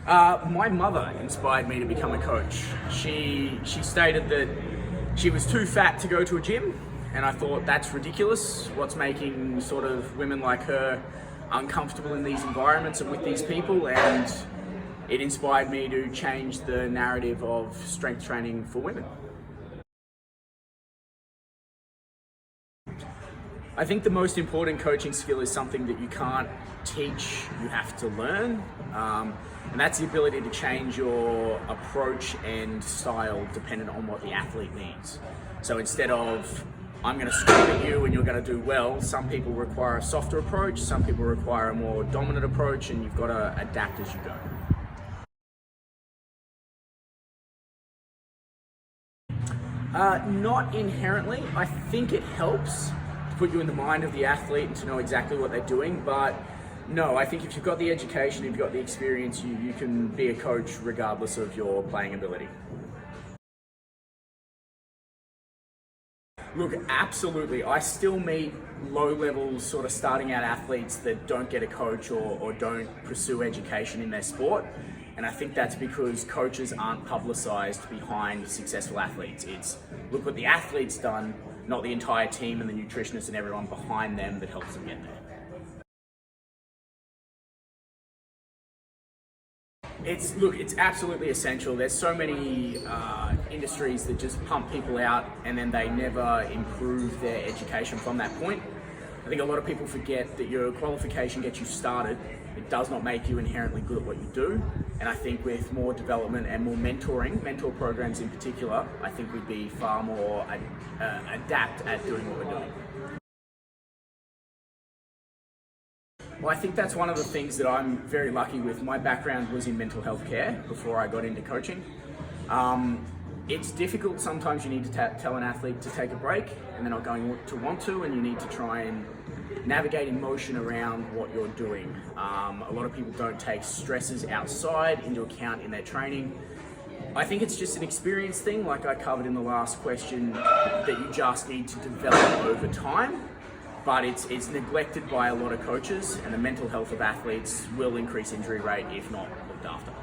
My mother inspired me to become a coach. She stated that she was too fat to go to a gym, and I thought that's ridiculous. What's making sort of women like her uncomfortable in these environments and with these people? And it inspired me to change the narrative of strength training for women. I think the most important coaching skill is something that you can't teach, you have to learn. And that's the ability to change your approach and style dependent on what the athlete needs. So instead of, I'm going to scream at you and you're going to do well, some people require a softer approach, some people require a more dominant approach, and you've got to adapt as you go. Not inherently. I think it helps to put you in the mind of the athlete and to know exactly what they're doing, but no, I think if you've got the education, if you've got the experience, you can be a coach regardless of your playing ability. Look, absolutely. I still meet low-level sort of starting out athletes that don't get a coach or don't pursue education in their sport. And I think that's because coaches aren't publicized behind successful athletes. It's look what the athlete's done, not the entire team and the nutritionists and everyone behind them that helps them get there. It's absolutely essential. There's so many industries that just pump people out and then they never improve their education from that point. I think a lot of people forget that your qualification gets you started. It does not make you inherently good at what you do. And I think with more development and more mentor programs in particular, I think we'd be far more adept at doing what we're doing. Well, I think that's one of the things that I'm very lucky with. My background was in mental health care before I got into coaching. It's difficult. Sometimes you need to tell an athlete to take a break and they're not going to want to, and you need to try and navigate emotion around what you're doing. A lot of people don't take stresses outside into account in their training. I think it's just an experience thing, like I covered in the last question, that you just need to develop over time. But it's neglected by a lot of coaches, and the mental health of athletes will increase injury rate if not looked after.